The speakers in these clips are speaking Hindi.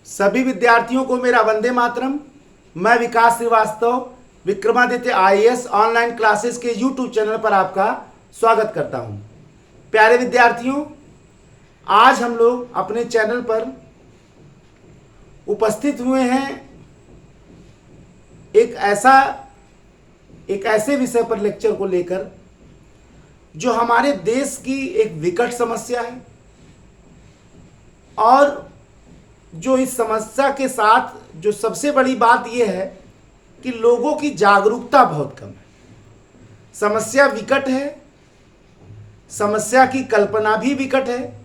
सभी विद्यार्थियों को मेरा वंदे मातरम। मैं Vikas Srivastava Vikramaditya IAS online classes के यूट्यूब चैनल पर आपका स्वागत करता हूं। प्यारे विद्यार्थियों, आज हम लोग अपने चैनल पर उपस्थित हुए हैं एक ऐसे विषय पर लेक्चर को लेकर जो हमारे देश की एक विकट समस्या है और जो इस समस्या के साथ जो सबसे बड़ी बात यह है कि लोगों की जागरूकता बहुत कम है। समस्या विकट है, समस्या की कल्पना भी विकट है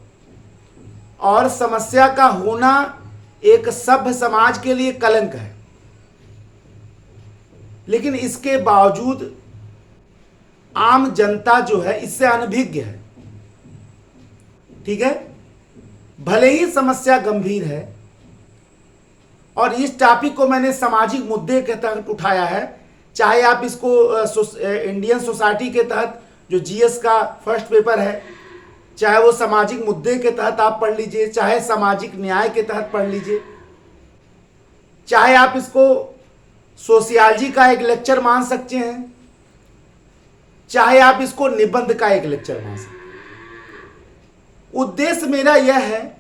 और समस्या का होना एक सभ्य समाज के लिए कलंक है। लेकिन इसके बावजूद आम जनता जो है इससे अनभिज्ञ है। ठीक है, भले ही समस्या गंभीर है और इस टॉपिक को मैंने सामाजिक मुद्दे के तहत उठाया है। चाहे आप इसको इंडियन सोसाइटी के तहत जो जीएस का फर्स्ट पेपर है, चाहे वो सामाजिक मुद्दे के तहत आप पढ़ लीजिए, चाहे सामाजिक न्याय के तहत पढ़ लीजिए, चाहे आप इसको सोशियोलॉजी का एक लेक्चर मान सकते हैं, चाहे आप इसको निबंध का एक लेक्चर मान सकते हैं। उद्देश्य मेरा यह है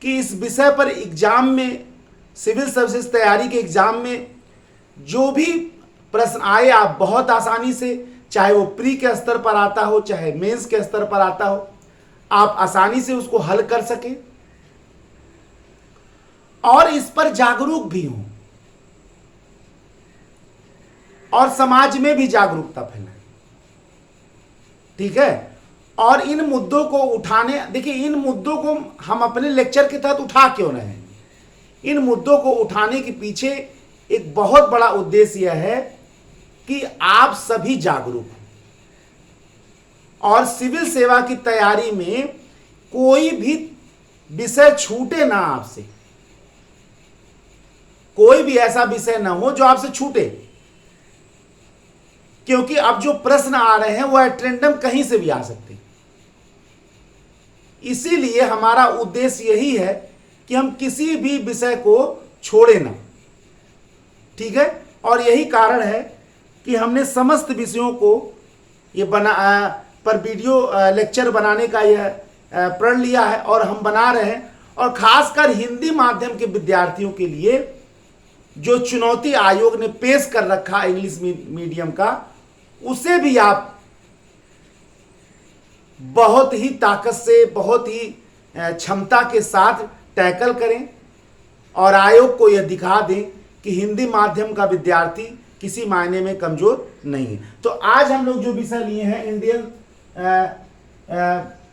कि इस विषय पर एग्जाम में, सिविल सर्विसेज तैयारी के एग्जाम में जो भी प्रश्न आए आप बहुत आसानी से, चाहे वो प्री के स्तर पर आता हो चाहे मेंस के स्तर पर आता हो, आप आसानी से उसको हल कर सकें और इस पर जागरूक भी हों और समाज में भी जागरूकता फैलाएं। ठीक है, और इन मुद्दों को उठाने, देखिए इन मुद्दों को हम अपने लेक्चर के तहत उठा क्यों रहे हैं, इन मुद्दों को उठाने के पीछे एक बहुत बड़ा उद्देश्य यह है कि आप सभी जागरूक हो और सिविल सेवा की तैयारी में कोई भी विषय छूटे ना आपसे, कोई भी ऐसा विषय ना हो जो आपसे छूटे, क्योंकि अब जो प्रश्न आ रहे हैं वो एट रैंडम कहीं से भी आ सकते हैं। इसीलिए हमारा उद्देश्य यही है कि हम किसी भी विषय को छोड़े ना। ठीक है, और यही कारण है कि हमने समस्त विषयों को ये पर वीडियो लेक्चर बनाने का यह प्रण लिया है और हम बना रहे हैं। और खासकर हिंदी माध्यम के विद्यार्थियों के लिए जो चुनौती आयोग ने पेश कर रखा इंग्लिश मीडियम का, उसे भी आप बहुत ही ताकत से, बहुत ही क्षमता के साथ टैकल करें और आयोग को यह दिखा दें कि हिंदी माध्यम का विद्यार्थी किसी मायने में कमजोर नहीं है। तो आज हम लोग जो विषय लिए हैं इंडियन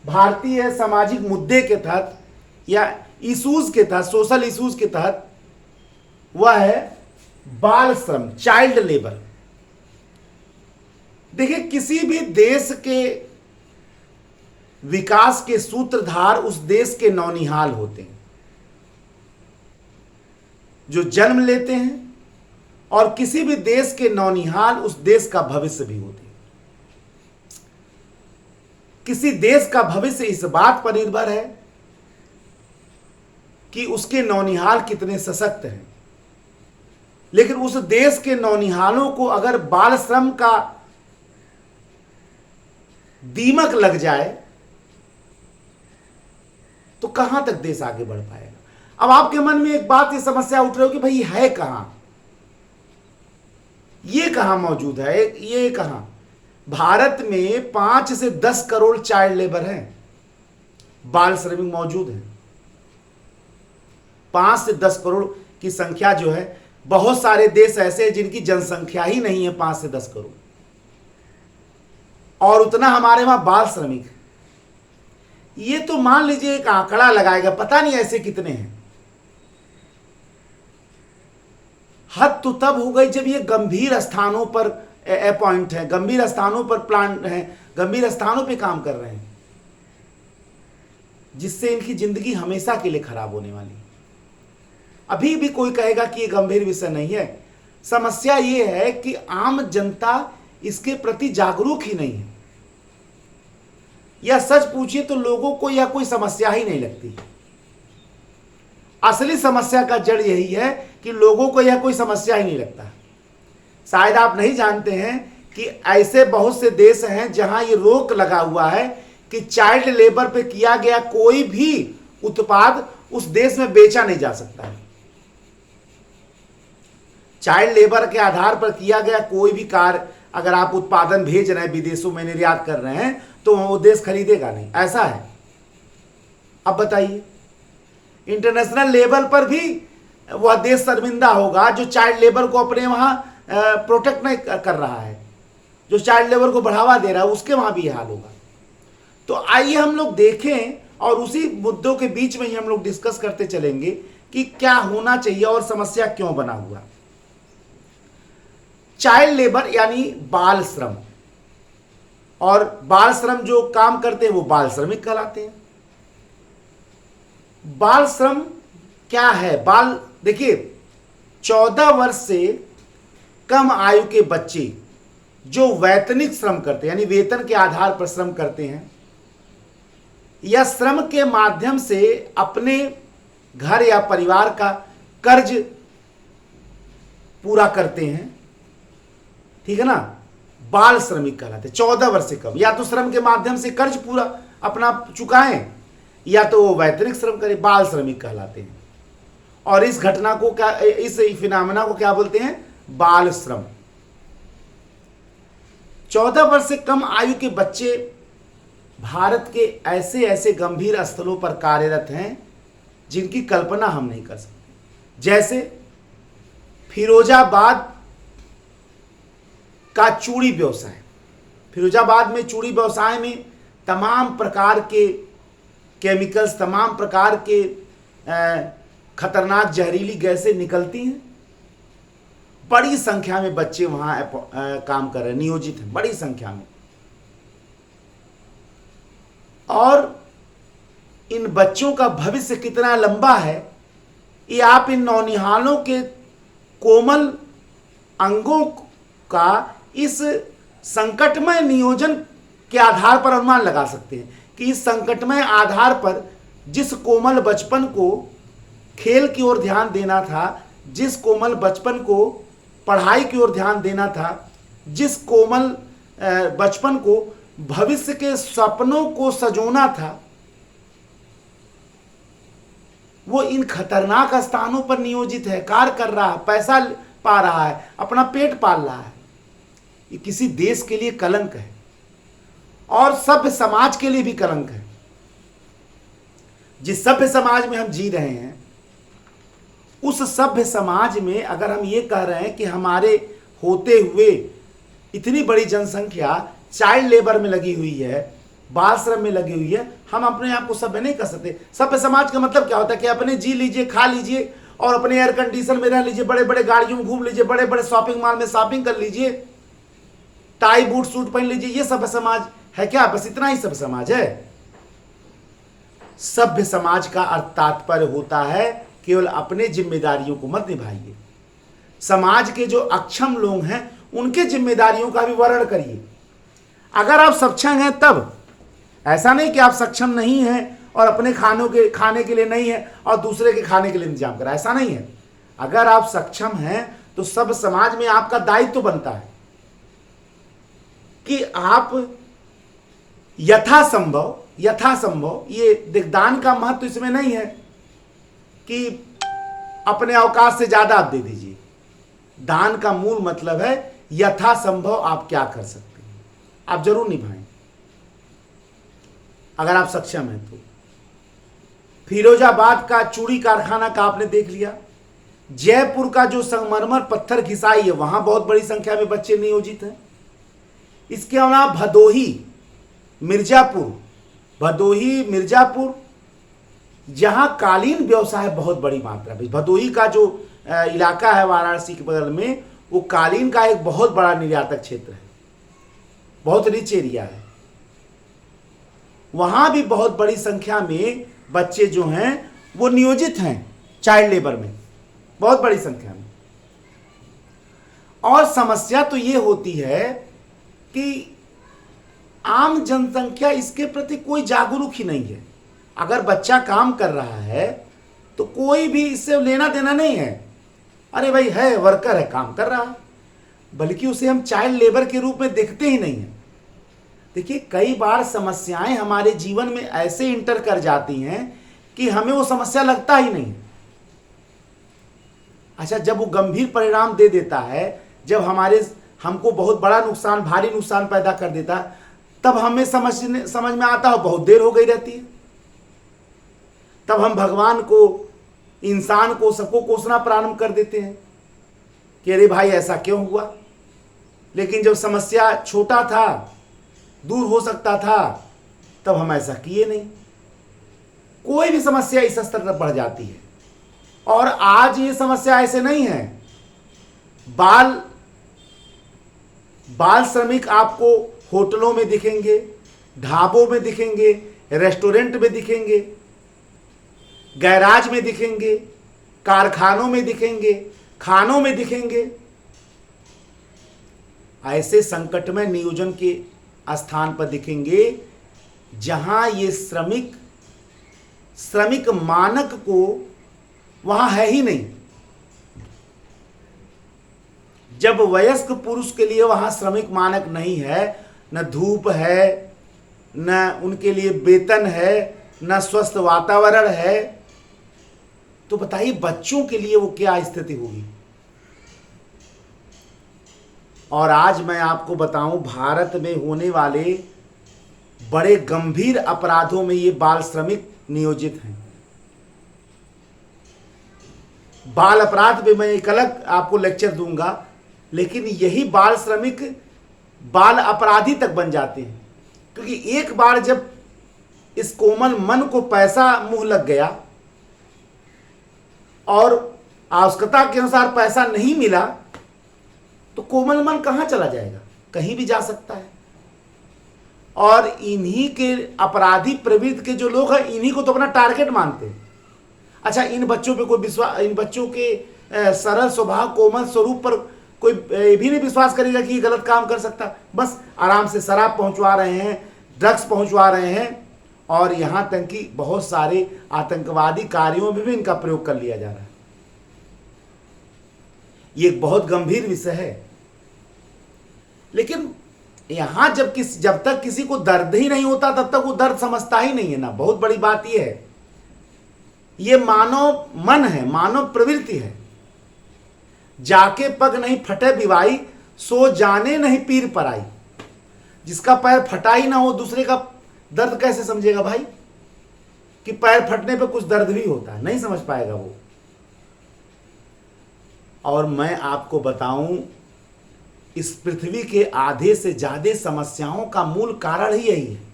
भारतीय सामाजिक मुद्दे के तहत या इश्यूज के तहत, सोशल इश्यूज के तहत, वह है बाल श्रम, चाइल्ड लेबर। देखिए, किसी भी देश के विकास के सूत्रधार उस देश के नौनिहाल होते हैं जो जन्म लेते हैं, और किसी भी देश के नौनिहाल उस देश का भविष्य भी होते हैं। किसी देश का भविष्य इस बात पर निर्भर है कि उसके नौनिहाल कितने सशक्त हैं। लेकिन उस देश के नौनिहालों को अगर बाल श्रम का दीमक लग जाए तो कहां तक देश आगे बढ़ पाएगा। अब आपके मन में एक बात, ये समस्या उठ रही हो कि भाई है कहां, ये कहां मौजूद है, ये कहां। भारत में 5 से 10 करोड़ चाइल्ड लेबर हैं, बाल श्रमिक मौजूद हैं। 5 से 10 करोड़ की संख्या जो है, बहुत सारे देश ऐसे हैं जिनकी जनसंख्या ही नहीं है 5 से 10 करोड़, और उतना हमारे वहां बाल श्रमिक है। ये तो मान लीजिए एक आंकड़ा लगाएगा, पता नहीं ऐसे कितने हैं। हद तो तब हो गई जब ये गंभीर स्थानों पर अपॉइंट है, गंभीर स्थानों पर प्लान है, गंभीर स्थानों पे काम कर रहे हैं, जिससे इनकी जिंदगी हमेशा के लिए खराब होने वाली है। अभी भी कोई कहेगा कि ये गंभीर विषय नहीं है। समस्या ये है कि आम जनता इसके प्रति जागरूक ही नहीं है। या सच पूछिए तो लोगों को यह कोई समस्या ही नहीं लगती। असली समस्या का जड़ यही है कि लोगों को यह कोई समस्या ही नहीं लगता। शायद आप नहीं जानते हैं कि ऐसे बहुत से देश हैं जहां ये रोक लगा हुआ है कि चाइल्ड लेबर पे किया गया कोई भी उत्पाद उस देश में बेचा नहीं जा सकता है। चाइल्ड लेबर के आधार पर किया गया कोई भी कार्य अगर आप उत्पादन भेज रहे हैं, विदेशों में निर्यात कर रहे हैं, तो वो देश खरीदेगा नहीं, ऐसा है। अब बताइए, इंटरनेशनल लेवल पर भी वह देश शर्मिंदा होगा जो चाइल्ड लेबर को अपने वहां प्रोटेक्ट नहीं कर रहा है, जो चाइल्ड लेबर को बढ़ावा दे रहा है, उसके वहां भी यह हाल होगा। तो आइए हम लोग देखें और उसी मुद्दों के बीच में ही हम लोग डिस्कस करते चलेंगे कि क्या होना चाहिए और समस्या क्यों बना हुआ। चाइल्ड लेबर यानी बाल श्रम, और बाल श्रम जो काम करते हैं वो बाल श्रमिक कहलाते हैं। बाल श्रम क्या है? बाल, देखिए, 14 वर्ष से कम आयु के बच्चे जो वैतनिक श्रम करते हैं, यानी वेतन के आधार पर श्रम करते हैं, या श्रम के माध्यम से अपने घर या परिवार का कर्ज पूरा करते हैं, ठीक है ना, बाल श्रमिक कहलाते हैं। 14 वर्ष से कम, या तो श्रम के माध्यम से कर्ज पूरा अपना चुकाएं, या तो वो वैतनिक श्रम करें, बाल श्रमिक कहलाते हैं। और इस घटना को क्या, इस फिनोमेना को क्या बोलते हैं? बाल श्रम। 14 वर्ष से कम आयु के बच्चे भारत के ऐसे ऐसे गंभीर स्थलों पर कार्यरत हैं जिनकी कल्पना हम नहीं कर सकते। जैसे फिरोजाबाद का चूड़ी व्यवसाय। फिरोजाबाद में चूड़ी व्यवसाय में तमाम प्रकार के केमिकल्स, तमाम प्रकार के खतरनाक जहरीली गैसें निकलती हैं। बड़ी संख्या में बच्चे वहां काम कर रहे हैं, नियोजित हैं बड़ी संख्या में। और इन बच्चों का भविष्य कितना लंबा है ये आप इन नौनिहालों के कोमल अंगों का इस संकटमय नियोजन के आधार पर अनुमान लगा सकते हैं कि इस संकटमय आधार पर जिस कोमल बचपन को खेल की ओर ध्यान देना था, जिस कोमल बचपन को पढ़ाई की ओर ध्यान देना था, जिस कोमल बचपन को भविष्य के सपनों को सजोना था, वो इन खतरनाक स्थानों पर नियोजित है, कार्य कर रहा है, पैसा पा रहा है, अपना पेट पाल रहा है। ये किसी देश के लिए कलंक है और सभ्य समाज के लिए भी कलंक है। जिस सभ्य समाज में हम जी रहे हैं, उस सभ्य समाज में अगर हम ये कह रहे हैं कि हमारे होते हुए इतनी बड़ी जनसंख्या चाइल्ड लेबर में लगी हुई है, बाल श्रम में लगी हुई है, हम अपने आप को सभ्य नहीं कर सकते। सभ्य समाज का मतलब क्या होता है कि अपने जी लीजिए, खा लीजिए और अपने एयर कंडीशन में रह लीजिए, बड़े बड़े गाड़ियों में घूम लीजिए, बड़े बड़े शॉपिंग मॉल में शॉपिंग कर लीजिए, टाई बूट सूट पहन लीजिए। ये सभ्य समाज है क्या? बस इतना ही सभ्य समाज है? सभ्य समाज का अर्थ तात्पर्य होता है केवल अपने जिम्मेदारियों को मत निभाइए, समाज के जो अक्षम लोग हैं उनके जिम्मेदारियों का भी वर्णन करिए। अगर आप सक्षम हैं तब, ऐसा नहीं कि आप सक्षम नहीं हैं और अपने खाने के लिए नहीं है और दूसरे के खाने के लिए इंतजाम करा, ऐसा नहीं है। अगर आप सक्षम हैं तो सब समाज में आपका दायित्व तो बनता है कि आप यथासंभव, ये दान का महत्व इसमें नहीं है कि अपने अवकाश से ज्यादा आप दे दीजिए। दान का मूल मतलब है यथासंभव आप क्या कर सकते हैं, आप जरूर निभाएं अगर आप सक्षम हैं तो। फिरोजाबाद का चूड़ी कारखाना का आपने देख लिया। जयपुर का जो संगमरमर पत्थर घिसाई है, वहां बहुत बड़ी संख्या में बच्चे नियोजित हैं। इसके अलावा भदोही, मिर्जापुर जहां कालीन व्यवसाय बहुत बड़ी मात्रा में, भदोही का जो इलाका है वाराणसी के बगल में, वो कालीन का एक बहुत बड़ा निर्यातक क्षेत्र है, बहुत रिच एरिया है। वहां भी बहुत बड़ी संख्या में बच्चे जो हैं वो नियोजित हैं चाइल्ड लेबर में, बहुत बड़ी संख्या में। और समस्या तो ये होती है कि आम जनसंख्या इसके प्रति कोई जागरूक ही नहीं है। अगर बच्चा काम कर रहा है तो कोई भी इससे लेना देना नहीं है। अरे भाई है, वर्कर है, काम कर रहा, बल्कि उसे हम चाइल्ड लेबर के रूप में देखते ही नहीं है। देखिए, कई बार समस्याएं हमारे जीवन में ऐसे इंटर कर जाती हैं कि हमें वो समस्या लगता ही नहीं। अच्छा, जब वो गंभीर परिणाम दे देता है, जब हमको बहुत बड़ा नुकसान, भारी नुकसान पैदा कर देता है, तब हमें समझ में आता है बहुत देर हो गई रहती है। तब हम भगवान को, इंसान को, सबको कोसना प्रारंभ कर देते हैं कि अरे भाई ऐसा क्यों हुआ। लेकिन जब समस्या छोटा था, दूर हो सकता था, तब हम ऐसा किए नहीं। कोई भी समस्या इस स्तर तक बढ़ जाती है। और आज ये समस्या ऐसे नहीं है। बाल श्रमिक आपको होटलों में दिखेंगे, ढाबों में दिखेंगे, रेस्टोरेंट में दिखेंगे, गैराज में दिखेंगे, कारखानों में दिखेंगे, खानों में दिखेंगे। ऐसे संकटमय नियोजन के स्थान पर दिखेंगे जहां ये श्रमिक मानक को वहां है ही नहीं। जब वयस्क पुरुष के लिए वहां श्रमिक मानक नहीं है, न धूप है, न उनके लिए वेतन है, न स्वस्थ वातावरण है, तो बताइए बच्चों के लिए वो क्या स्थिति होगी। और आज मैं आपको बताऊं, भारत में होने वाले बड़े गंभीर अपराधों में ये बाल श्रमिक नियोजित हैं। बाल अपराध पे मैं एक अलग आपको लेक्चर दूंगा, लेकिन यही बाल श्रमिक बाल अपराधी तक बन जाते हैं। क्योंकि एक बार जब इस कोमल मन को पैसा मुंह लग गया और आवश्यकता के अनुसार पैसा नहीं मिला, तो कोमल मन कहां चला जाएगा, कहीं भी जा सकता है। और इन्हीं के अपराधी प्रवृत्ति के जो लोग हैं, इन्हीं को तो अपना टारगेट मानते हैं। अच्छा, इन बच्चों पे कोई विश्वास, इन बच्चों के सरल स्वभाव, कोमल स्वरूप पर कोई भी नहीं विश्वास करेगा कि ये गलत काम कर सकता। बस आराम से शराब पहुंचवा रहे हैं, ड्रग्स पहुंचवा रहे हैं, और यहां तक कि बहुत सारे आतंकवादी कार्यों में भी इनका प्रयोग कर लिया जा रहा है। ये एक बहुत गंभीर विषय है। लेकिन यहां जब तक किसी को दर्द ही नहीं होता, तब तक वो दर्द समझता ही नहीं है ना। बहुत बड़ी बात यह है, ये मानव मन है, मानव प्रवृत्ति है। जाके पग नहीं फटे बिवाई, सो जाने नहीं पीर पर आई। जिसका पैर फटा ही ना हो, दूसरे का दर्द कैसे समझेगा भाई? कि पैर फटने पे कुछ दर्द भी होता है, नहीं समझ पाएगा वो। और मैं आपको बताऊं, इस पृथ्वी के आधे से ज्यादा समस्याओं का मूल कारण ही यही है।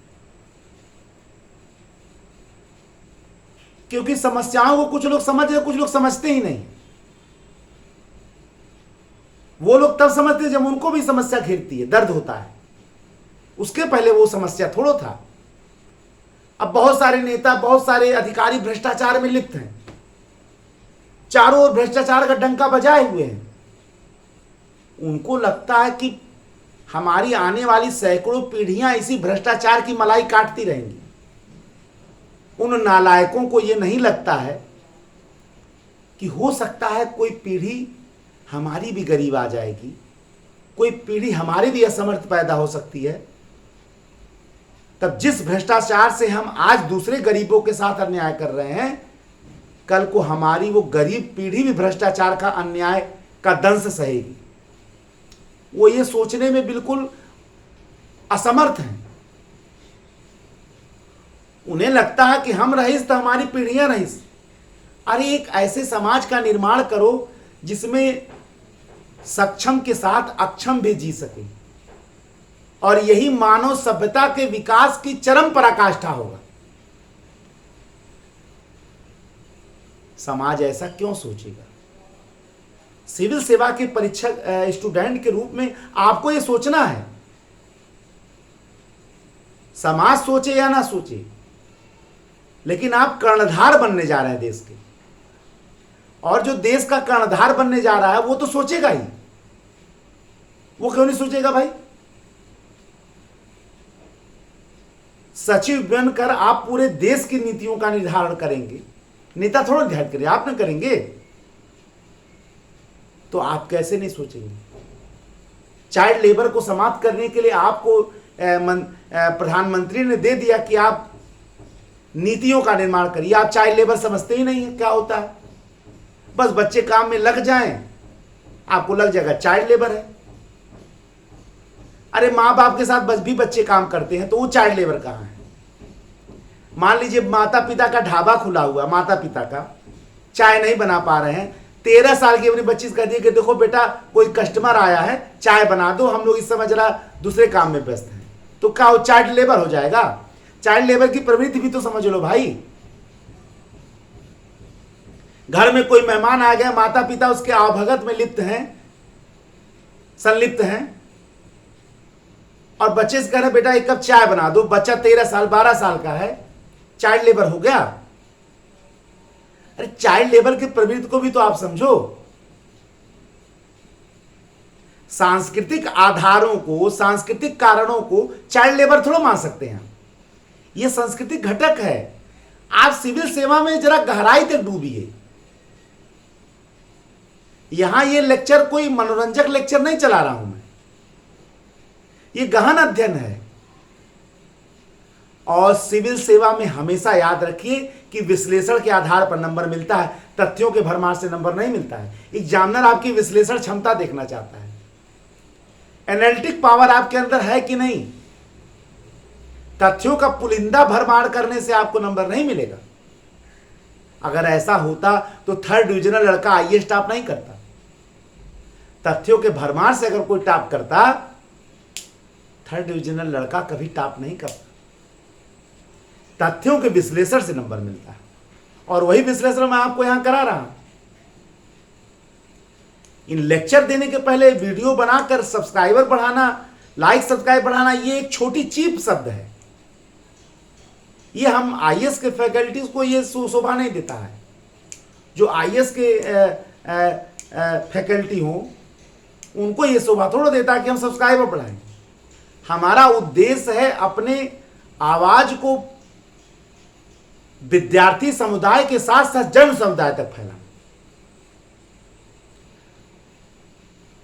क्योंकि समस्याओं को कुछ लोग समझ रहे, कुछ लोग समझते ही नहीं। वो लोग तब समझते हैं जब उनको भी समस्या घेरती है, दर्द होता है। उसके पहले वो समस्या थोड़ा था। अब बहुत सारे नेता, बहुत सारे अधिकारी भ्रष्टाचार में लिप्त हैं, चारों ओर भ्रष्टाचार का डंका बजाए हुए हैं। उनको लगता है कि हमारी आने वाली सैकड़ों पीढ़ियां इसी भ्रष्टाचार की मलाई काटती रहेंगी। उन नालायकों को यह नहीं लगता है कि हो सकता है कोई पीढ़ी हमारी भी गरीब आ जाएगी, कोई पीढ़ी हमारी भी असमर्थ पैदा हो सकती है। तब जिस भ्रष्टाचार से हम आज दूसरे गरीबों के साथ अन्याय कर रहे हैं, कल को हमारी वो गरीब पीढ़ी भी भ्रष्टाचार का अन्याय का दंश सहेगी। वो ये सोचने में बिल्कुल असमर्थ हैं। उन्हें लगता है कि हम रईस तो हमारी पीढ़ियां रईस। अरे एक ऐसे समाज का निर्माण करो जिसमें सक्षम के साथ अक्षम भी जी सके, और यही मानव सभ्यता के विकास की चरम पराकाष्ठा होगा। समाज ऐसा क्यों सोचेगा? सिविल सेवा के परीक्षक स्टूडेंट के रूप में आपको यह सोचना है। समाज सोचे या ना सोचे, लेकिन आप कर्णधार बनने जा रहे हैं देश के, और जो देश का कर्णधार बनने जा रहा है वो तो सोचेगा ही। वो क्यों नहीं सोचेगा भाई? सचिव बनकर आप पूरे देश की नीतियों का निर्धारण करेंगे, नेता थोड़ा डिसाइड करें, आप ना करेंगे, तो आप कैसे नहीं सोचेंगे? चाइल्ड लेबर को समाप्त करने के लिए आपको प्रधानमंत्री ने दे दिया कि आप नीतियों का निर्माण करिए, आप चाइल्ड लेबर समझते ही नहीं है क्या होता है। बस बच्चे काम में लग जाएं, आपको लग जाएगा चाइल्ड लेबर है। अरे माँ बाप के साथ बस भी बच्चे काम करते हैं तो वो चाइल्ड लेबर कहाँ है? मान लीजिए माता पिता का ढाबा खुला हुआ, माता पिता का चाय नहीं बना पा रहे हैं, 13 साल की अपनी बच्ची से कह दिए कि देखो बेटा कोई कस्टमर आया है, चाय बना दो, हम लोग इस समय जरा दूसरे काम में व्यस्त हैं, तो क्या वो चाइल्ड लेबर हो जाएगा? चाइल्ड लेबर की प्रवृत्ति भी तो समझ लो भाई। घर में कोई मेहमान आ गया, माता पिता उसके आवभगत में लिप्त हैं, संलिप्त हैं, और बच्चे से कह रहे बेटा एक कप चाय बना दो, बच्चा 13 साल 12 साल का है, चाइल्ड लेबर हो गया? अरे चाइल्ड लेबर की प्रवृत्ति को भी तो आप समझो। सांस्कृतिक आधारों को, सांस्कृतिक कारणों को चाइल्ड लेबर थोड़ा मान सकते हैं, यह सांस्कृतिक घटक है। आप सिविल सेवा में जरा गहराई तक डूबिए। यहां यह लेक्चर कोई मनोरंजक लेक्चर नहीं चला रहा हूं मैं, यह गहन अध्ययन है। और सिविल सेवा में हमेशा याद रखिए कि विश्लेषण के आधार पर नंबर मिलता है, तथ्यों के भरमार से नंबर नहीं मिलता है। एग्जामिनर आपकी विश्लेषण क्षमता देखना चाहता है, एनालिटिक पावर आपके अंदर है कि नहीं। तथ्यों का पुलिंदा भरमार करने से आपको नंबर नहीं मिलेगा। अगर ऐसा होता तो 3rd डिविजनल लड़का आईएएस टॉप नहीं करता। तथ्यों के भरमार से अगर कोई टॉप करता, 3rd डिविजनल लड़का कभी टॉप नहीं करता। तथ्यों के विश्लेषण से नंबर मिलता है, और वही विश्लेषण मैं आपको यहां करा रहा हूं। इन लेक्चर देने के पहले वीडियो बनाकर सब्सक्राइबर बढ़ाना, लाइक सब्सक्राइब बढ़ाना, ये एक छोटी चीप शब्द है। ये हम आईएएस के फैकल्टीज को ये शोभा नहीं देता है। जो आईएएस के फैकल्टी हो उनको ये शोभा थोड़ा देता है कि हम सब्सक्राइबर बढ़ाएं। हमारा उद्देश्य है अपने आवाज को विद्यार्थी समुदाय के साथ साथ जन समुदाय तक फैलाना,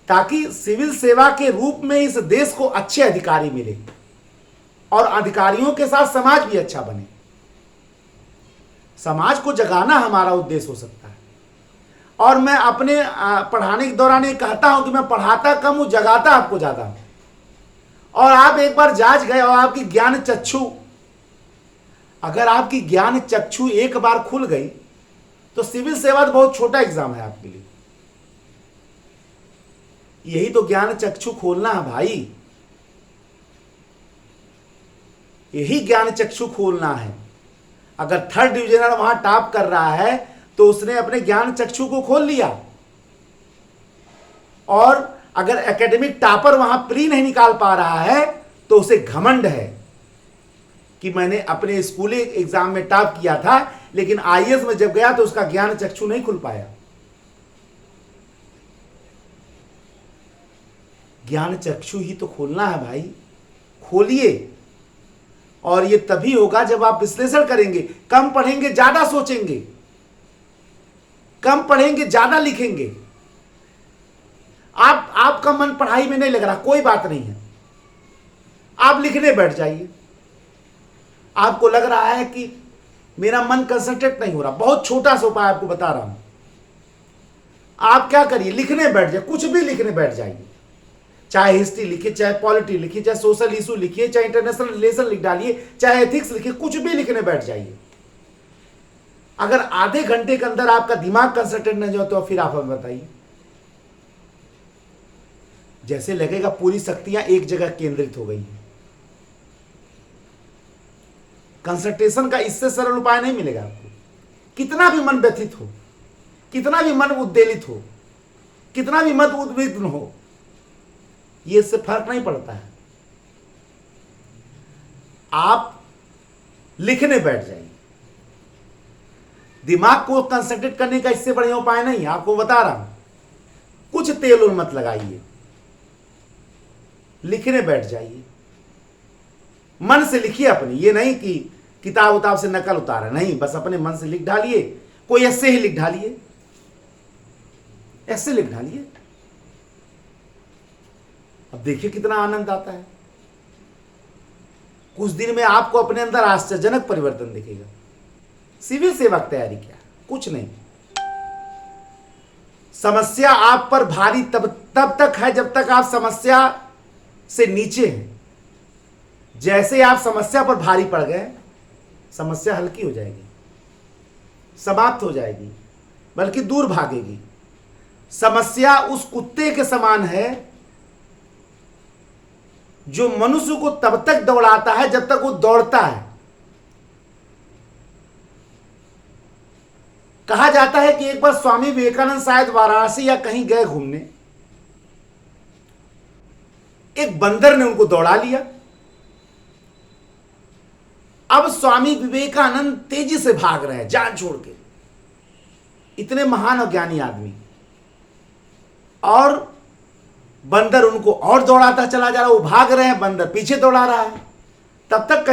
ताकि सिविल सेवा के रूप में इस देश को अच्छे अधिकारी मिले और अधिकारियों के साथ समाज भी अच्छा बने। समाज को जगाना हमारा उद्देश्य हो सकता है। और मैं अपने पढ़ाने के दौरान ये कहता हूं कि मैं पढ़ाता कम हूं, जगाता आपको ज्यादा हूं। और आप एक बार जांच गए और आपकी ज्ञान चक्षु, अगर आपकी ज्ञान चक्षु एक बार खुल गई तो सिविल सेवा तो बहुत छोटा एग्जाम है आपके लिए। यही तो ज्ञान चक्षु खोलना है भाई, यही ज्ञान चक्षु खोलना है। अगर 3rd डिविजनल वहां टॉप कर रहा है तो उसने अपने ज्ञान चक्षु को खोल लिया। और अगर एकेडमिक टॉपर वहां प्री नहीं निकाल पा रहा है तो उसे घमंड है कि मैंने अपने स्कूली एग्जाम में टॉप किया था, लेकिन आईएएस में जब गया तो उसका ज्ञान चक्षु नहीं खुल पाया। ज्ञान चक्षु ही तो खोलना है भाई, खोलिए। और ये तभी होगा जब आप विश्लेषण करेंगे। कम पढ़ेंगे ज्यादा सोचेंगे, कम पढ़ेंगे ज्यादा लिखेंगे। आपका मन पढ़ाई में नहीं लग रहा, कोई बात नहीं है, आप लिखने बैठ जाइए। आपको लग रहा है कि मेरा मन कंसंट्रेट नहीं हो रहा, बहुत छोटा सा उपाय आपको बता रहा हूं। आप क्या करिए, लिखने बैठ जाइए, कुछ भी लिखने बैठ जाइए। चाहे हिस्ट्री लिखिए, चाहे पॉलिटी लिखिए, चाहे सोशल इशू लिखिए, चाहे इंटरनेशनल रिलेशन लिख डालिए, चाहे एथिक्स लिखिए, कुछ भी लिखने बैठ जाइए। अगर आधे घंटे के अंदर आपका दिमाग कंसंट्रेट नहीं हो तो फिर आप हमें बताइए। जैसे लगेगा पूरी शक्तियां एक जगह केंद्रित हो गई हैं। कंसंट्रेशन का इससे सरल उपाय नहीं मिलेगा आपको। कितना भी मन व्यथित हो, कितना भी मन उद्वेलित हो, कितना भी मन उद्विग्न हो, ये इससे फर्क नहीं पड़ता है। आप लिखने बैठ जाइए। दिमाग को कंसंट्रेट करने का इससे बढ़िया उपाय नहीं है, आपको बता रहा हूं। कुछ तेल उल मत लगाइए, लिखने बैठ जाइए। मन से लिखिए अपनी, ये नहीं कि किताब उताब से नकल उतारे, नहीं, बस अपने मन से लिख डालिए। कोई ऐसे ही लिख ढालिए, ऐसे लिख ढालिए। अब देखिए कितना आनंद आता है। कुछ दिन में आपको अपने अंदर आश्चर्यजनक परिवर्तन दिखेगा। सिविल सेवक तैयारी क्या, कुछ नहीं। समस्या आप पर भारी तब तक है जब तक आप समस्या से नीचे हैं। जैसे आप समस्या पर भारी पड़ गए, समस्या हल्की हो जाएगी, समाप्त हो जाएगी, बल्कि दूर भागेगी। समस्या उस कुत्ते के समान है जो मनुष्य को तब तक दौड़ाता है जब तक वो दौड़ता है। कहा जाता है कि एक बार स्वामी विवेकानंद शायद वाराणसी या कहीं गए घूमने, एक बंदर ने उनको दौड़ा लिया। अब स्वामी विवेकानंद तेजी से भाग रहे हैं जान छोड़ के, इतने महान और ज्ञानी आदमी, और बंदर उनको और दौड़ाता चला जा रहा है। वो भाग रहे हैं, बंदर पीछे दौड़ा रहा है। तब तक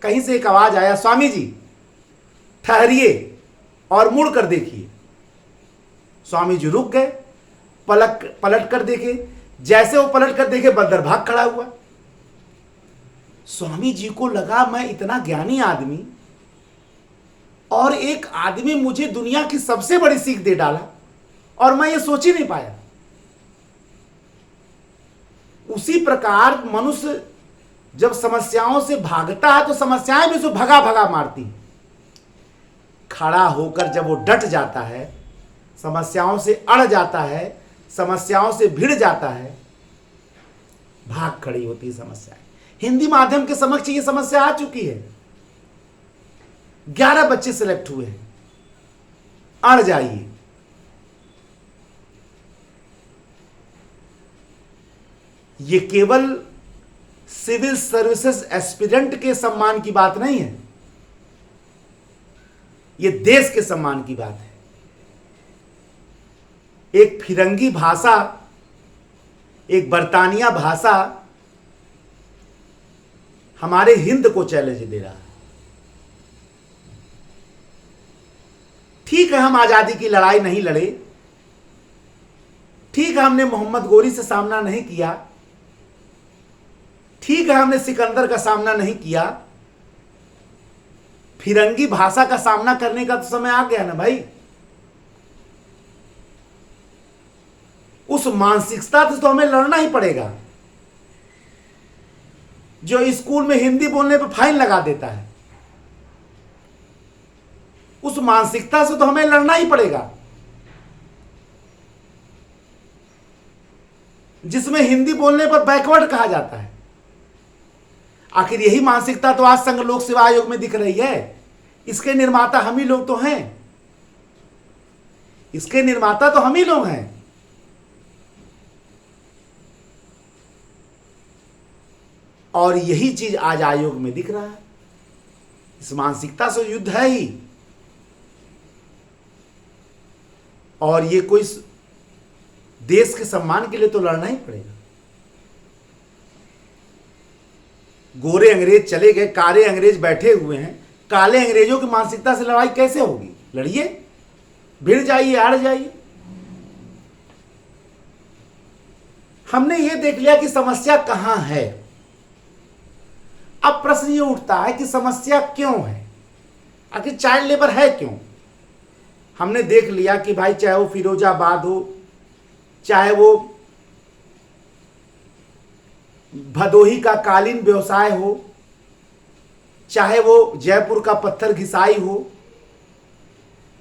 कहीं से एक आवाज आया, स्वामी जी ठहरिए और मुड़ कर देखिए। स्वामी जी रुक गए, पलट कर देखे। जैसे वो पलट कर देखे, बंदर भाग खड़ा हुआ। स्वामी जी को लगा मैं इतना ज्ञानी आदमी और एक आदमी मुझे दुनिया की सबसे बड़ी सीख दे डाला और मैं ये सोच ही नहीं पाया। उसी प्रकार मनुष्य जब समस्याओं से भागता है तो समस्याएं भी उसे भगा भगा मारती हैं। खड़ा होकर जब वो डट जाता है, समस्याओं से अड़ जाता है, समस्याओं से भिड़ जाता है, भाग खड़ी होती है समस्याएं। हिंदी माध्यम के समक्ष ये समस्या आ चुकी है। 11 बच्चे सिलेक्ट हुए हैं, अड़ जाइए। ये केवल सिविल सर्विसेज एस्पिरेंट के सम्मान की बात नहीं है, ये देश के सम्मान की बात है। एक फिरंगी भाषा, एक बर्तानिया भाषा हमारे हिंद को चैलेंज दे रहा है। ठीक है, हम आजादी की लड़ाई नहीं लड़े, ठीक है हमने मोहम्मद गोरी से सामना नहीं किया, ठीक है हमने सिकंदर का सामना नहीं किया, फिरंगी भाषा का सामना करने का तो समय आ गया ना भाई। उस मानसिकता से तो हमें लड़ना ही पड़ेगा जो स्कूल में हिंदी बोलने पर फाइन लगा देता है। उस मानसिकता से तो हमें लड़ना ही पड़ेगा जिसमें हिंदी बोलने पर बैकवर्ड कहा जाता है। आखिर यही मानसिकता तो आज संघ लोक सेवा आयोग में दिख रही है। इसके निर्माता हम ही लोग तो हैं, इसके निर्माता तो हम ही लोग हैं। और यही चीज आज आयोग में दिख रहा है। इस मानसिकता से युद्ध है ही, और ये कोई देश के सम्मान के लिए तो लड़ना ही पड़ेगा। गोरे अंग्रेज चले गए, काले अंग्रेज बैठे हुए हैं। काले अंग्रेजों की मानसिकता से लड़ाई कैसे होगी? लड़िए, भिड़ जाइए, हार जाइए। हमने ये देख लिया कि समस्या कहां है। अब प्रश्न ये उठता है कि समस्या क्यों है, आखिर चाइल्ड लेबर है क्यों? हमने देख लिया कि भाई चाहे वो फिरोजाबाद हो, चाहे वो भदोही का कालीन व्यवसाय हो, चाहे वो जयपुर का पत्थर घिसाई हो,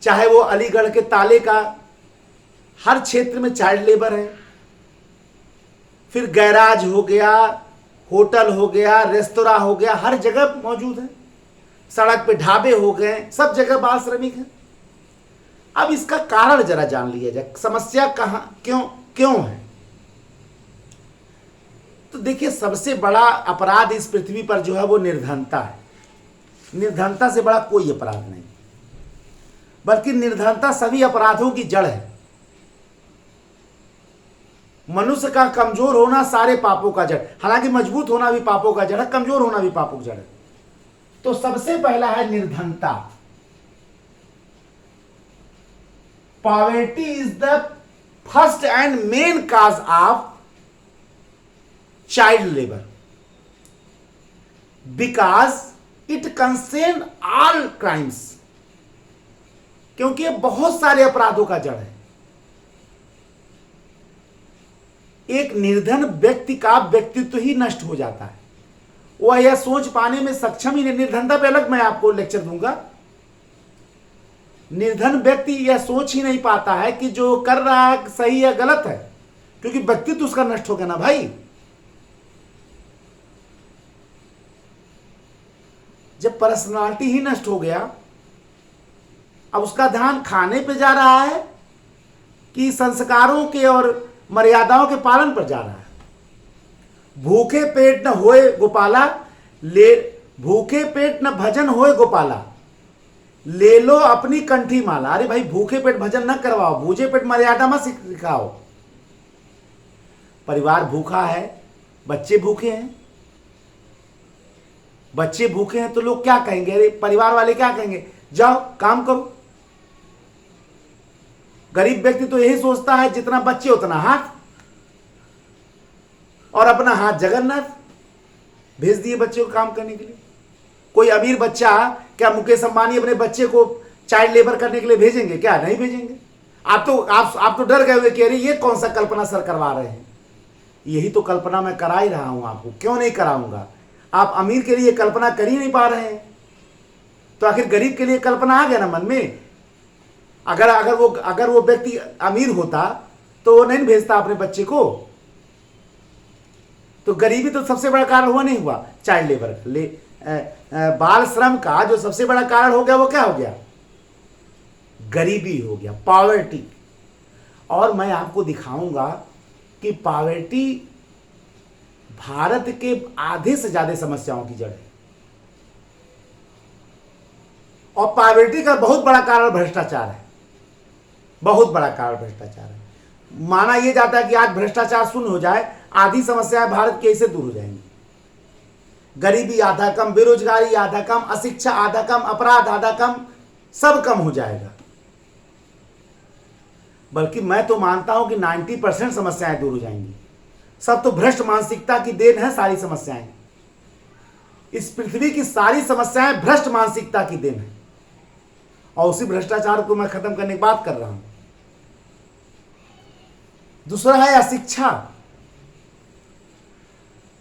चाहे वो अलीगढ़ के ताले का, हर क्षेत्र में चाइल्ड लेबर है। फिर गैराज हो गया, होटल हो गया, रेस्तोरां हो गया, हर जगह मौजूद है। सड़क पे ढाबे हो गए, सब जगह बाल श्रमिक है। अब इसका कारण जरा जान लिया जाए, समस्या कहां क्यों है। तो देखिए, सबसे बड़ा अपराध इस पृथ्वी पर जो है वो निर्धनता है। निर्धनता से बड़ा कोई अपराध नहीं, बल्कि निर्धनता सभी अपराधों की जड़ है। मनुष्य का कमजोर होना सारे पापों का जड़, हालांकि मजबूत होना भी पापों का जड़ है, कमजोर होना भी पापों का जड़ है। तो सबसे पहला है निर्धनता। Poverty is the first and main cause of child labour because it concern all crimes, क्योंकि ये बहुत सारे अपराधों का जड़ है। एक निर्धन व्यक्ति का व्यक्तित्व ही नष्ट हो जाता है, वह यह सोच पाने में सक्षम ही नहीं। निर्धनता पे अलग मैं आपको लेक्चर दूंगा। निर्धन व्यक्ति यह सोच ही नहीं पाता है कि जो कर रहा है सही या गलत है, क्योंकि व्यक्तित्व उसका नष्ट हो गया ना भाई। जब पर्सनालिटी ही नष्ट हो गया, अब उसका ध्यान खाने पे जा रहा है कि संस्कारों के और मर्यादाओं के पालन पर जा रहा है। भूखे पेट न होए गोपाला ले, भूखे पेट न भजन होए गोपाला, ले लो अपनी कंठी माला। अरे भाई भूखे पेट भजन न करवाओ, भूखे पेट मर्यादा मत सिखाओ। परिवार भूखा है, बच्चे भूखे हैं, बच्चे भूखे हैं तो लोग क्या कहेंगे? अरे परिवार वाले क्या कहेंगे? जाओ काम करो। गरीब व्यक्ति तो यही सोचता है जितना बच्चे उतना हाथ, और अपना हाथ जगन्नाथ भेज दिए बच्चे को काम करने के लिए। कोई अमीर बच्चा, क्या मुकेश अंबानी अपने बच्चे को चाइल्ड लेबर करने के लिए भेजेंगे? क्या नहीं भेजेंगे। आप तो डर गए हुए कि अरे ये कौन सा कल्पना सर करवा रहे हैं। यही तो कल्पना मैं करा ही रहा हूं आपको, क्यों नहीं कराऊंगा। आप अमीर के लिए कल्पना कर ही नहीं पा रहे हैं, तो आखिर गरीब के लिए कल्पना आ गया ना मन में। अगर वो व्यक्ति अमीर होता तो वो नहीं भेजता अपने बच्चे को। तो गरीबी तो सबसे बड़ा कारण हुआ नहीं हुआ चाइल्ड लेबर बाल श्रम का जो सबसे बड़ा कारण हो गया वो क्या हो गया? गरीबी हो गया, पॉवर्टी। और मैं आपको दिखाऊंगा कि पॉवर्टी भारत के आधे से ज्यादा समस्याओं की जड़ है। और पॉवर्टी का बहुत बड़ा कारण भ्रष्टाचार है, बहुत बड़ा कारण भ्रष्टाचार है। माना यह जाता है कि आज भ्रष्टाचार शून्य हो जाए, आधी समस्याएं भारत के ऐसे दूर हो जाएंगी। गरीबी आधा कम, बेरोजगारी आधा कम, अशिक्षा आधा कम, अपराध आधा कम, सब कम हो जाएगा। बल्कि मैं तो मानता हूं कि 90% समस्याएं दूर हो जाएंगी। सब तो भ्रष्ट मानसिकता की देन है सारी समस्याएं। इस पृथ्वी की सारी समस्याएं भ्रष्ट मानसिकता की देन है, और उसी भ्रष्टाचार को मैं खत्म करने की बात कर रहा हूं। दूसरा है अशिक्षा।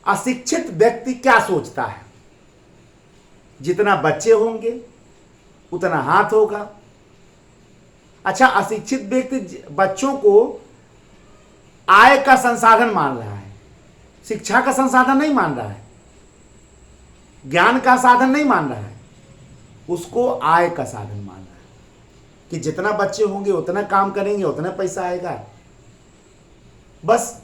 अशिक्षित व्यक्ति क्या सोचता है? जितना बच्चे होंगे उतना हाथ होगा। अच्छा, अशिक्षित व्यक्ति बच्चों को आय का संसाधन मान रहा है, शिक्षा का संसाधन नहीं मान रहा है, ज्ञान का साधन नहीं मान रहा है, उसको आय का साधन मान रहा है कि जितना बच्चे होंगे उतना काम करेंगे उतना पैसा आएगा। बस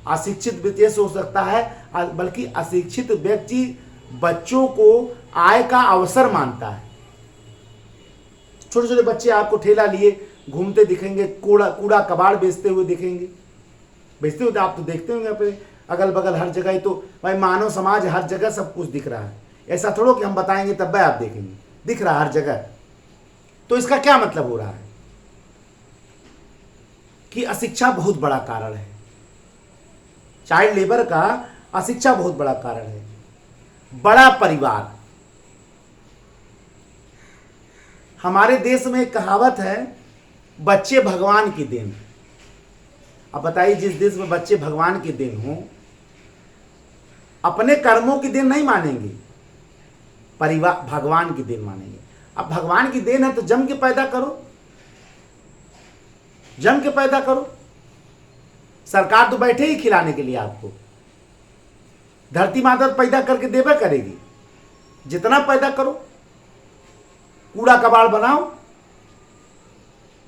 अशिक्षित व्यक्ति ये सोच सकता है, बल्कि अशिक्षित व्यक्ति बच्चों को आय का अवसर मानता है। छोटे छोटे बच्चे आपको ठेला लिए घूमते दिखेंगे, कूड़ा कबाड़ बेचते हुए दिखेंगे। बेचते हुए आप तो देखते होंगे अपने अगल बगल हर जगह। ही तो भाई मानव समाज हर जगह सब कुछ दिख रहा है। ऐसा थोड़ा कि हम बताएंगे तब भाई आप देखेंगे, दिख रहा है हर जगह। तो इसका क्या मतलब हो रहा है कि अशिक्षा बहुत बड़ा कारण है। चाइल्ड लेबर का अशिक्षा बहुत बड़ा कारण है। बड़ा परिवार, हमारे देश में एक कहावत है, बच्चे भगवान की देन। अब बताइए, जिस देश में बच्चे भगवान की देन हो, अपने कर्मों की देन नहीं मानेंगे, परिवार भगवान की देन मानेंगे। अब भगवान की देन है तो जम के पैदा करो, जम के पैदा करो। सरकार तो बैठे ही खिलाने के लिए आपको। धरती माता पैदा करके देवे करेगी, जितना पैदा करो। कूड़ा कबाड़ बनाओ,